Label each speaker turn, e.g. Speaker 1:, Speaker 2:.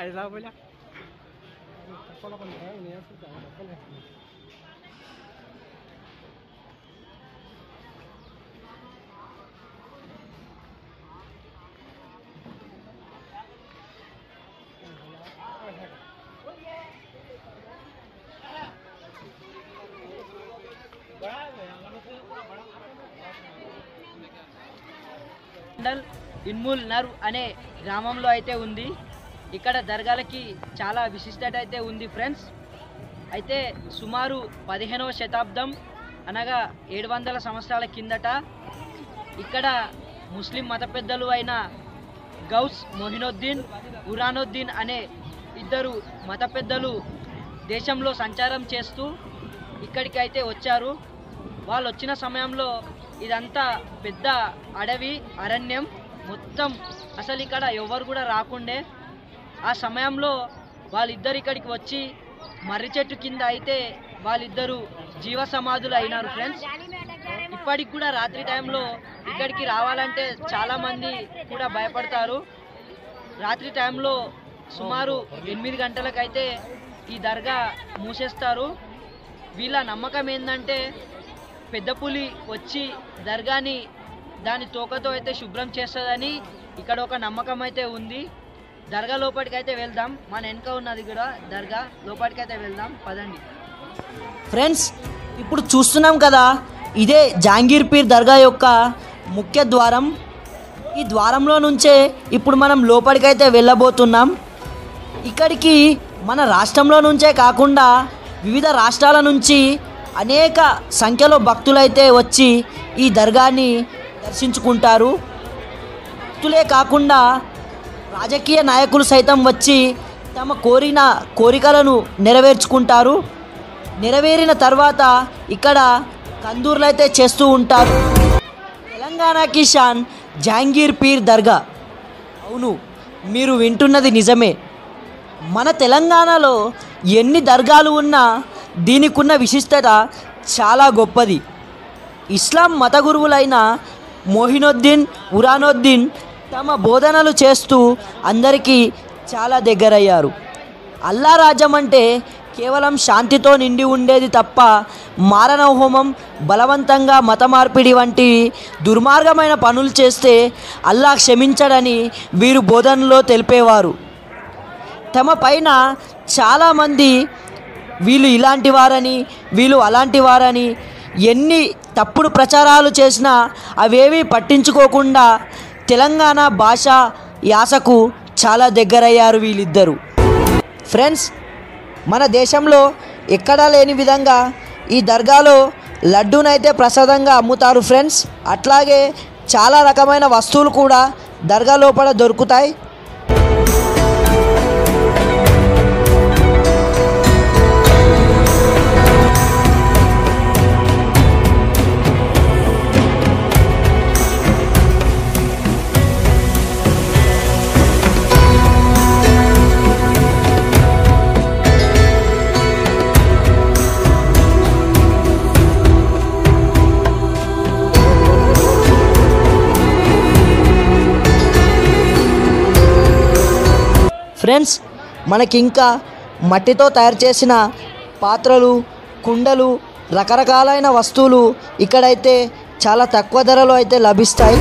Speaker 1: ऐसा बोला
Speaker 2: ఇన్ముల్ నర్వ్ అనే గ్రామంలో అయితే ఉంది. ఇక్కడ దర్గాలకి చాలా విశిష్టత అయితే ఉంది ఫ్రెండ్స్. అయితే సుమారు 15వ శతాబ్దం అనగా 700 సంవత్సరాల కిందట ఇక్కడ ముస్లిం మత పెద్దలు అయిన గౌస్ మొహినుద్దీన్, ఉరానుద్దీన్ అనే ఇద్దరు మత పెద్దలు దేశంలో సంచారం చేస్తూ ఇక్కడికి అయితే వచ్చారు. వాళ్ళు వచ్చిన సమయంలో ఇదంతా పెద్ద అడవి, అరణ్యం మొత్తం, అసలు ఇక్కడ ఎవరు కూడా రాకుండే. ఆ సమయంలో వాళ్ళిద్దరు ఇక్కడికి వచ్చి మర్రి చెట్టు కింద అయితే వాళ్ళిద్దరు జీవ సమాధులు అయినారు ఫ్రెండ్స్. ఇప్పటికి కూడా రాత్రి టైంలో ఇక్కడికి రావాలంటే చాలామంది కూడా భయపడతారు. రాత్రి టైంలో సుమారు 8 గంటలకైతే ఈ దర్గా మూసేస్తారు. వీళ్ళ నమ్మకం ఏంటంటే పెద్ద పులి వచ్చి దర్గాని దాని తోకతో అయితే శుభ్రం చేస్తుందని ఇక్కడ ఒక నమ్మకం అయితే ఉంది. దర్గా లోపలికి అయితే వెళ్దాం. మన వెనక ఉన్నది కూడా దర్గా, లోపలికి అయితే వెళ్దాం పదండి
Speaker 3: ఫ్రెండ్స్. ఇప్పుడు చూస్తున్నాం కదా, ఇదే జహాంగీర్ పీర్ దర్గా యొక్క ముఖ్య ద్వారం. ఈ ద్వారంలో నుంచే ఇప్పుడు మనం లోపలికి అయితే వెళ్ళబోతున్నాం. ఇక్కడికి మన రాష్ట్రంలో నుంచే కాకుండా వివిధ రాష్ట్రాల నుంచి అనేక సంఖ్యలో భక్తులైతే వచ్చి ఈ దర్గాని దర్శించుకుంటారు. భక్తులే కాకుండా రాజకీయ నాయకులు సైతం వచ్చి తమ కోరికలను నెరవేర్చుకుంటారు. నెరవేరిన తర్వాత ఇక్కడ కందూర్లు అయితే చేస్తూ ఉంటారు. తెలంగాణకి షాన్ జహాంగీర్ పీర్ దర్గా. అవును, మీరు వింటున్నది నిజమే. మన తెలంగాణలో ఎన్ని దర్గాలు ఉన్నా దీనికున్న విశిష్టత చాలా గొప్పది. ఇస్లాం మత గురువులైన మొహినుద్దీన్, ఉరానుద్దీన్ తమ బోధనలు చేస్తూ అందరికీ చాలా దగ్గరయ్యారు. అల్లా రాజ్యం అంటే కేవలం శాంతితో నిండి ఉండేది తప్ప మారణ హోమం, బలవంతంగా మత మార్పిడి వంటి దుర్మార్గమైన పనులు చేస్తే అల్లా క్షమించడని వీరు బోధనలో తెలిపేవారు. తమ పైన చాలామంది వీళ్ళు ఇలాంటి వారని, వీళ్ళు అలాంటి వారని ఎన్ని తప్పుడు ప్రచారాలు చేసినా అవేవి పట్టించుకోకుండా తెలంగాణ భాష యాసకు చాలా దగ్గరయ్యారు వీళ్ళిద్దరూ. ఫ్రెండ్స్, మన దేశంలో ఎక్కడా లేని విధంగా ఈ దర్గాలో లడ్డూనైతే ప్రసాదంగా అమ్ముతారు ఫ్రెండ్స్. అట్లాగే చాలా రకమైన వస్తువులు కూడా దర్గా లోపల దొరుకుతాయి. ఫ్రెండ్స్, మనకి ఇంకా మట్టితో తయారు చేసిన పాత్రలు, కుండలు, రకరకాలైన వస్తువులు ఇక్కడైతే చాలా తక్కువ ధరలో అయితే లభిస్తాయి.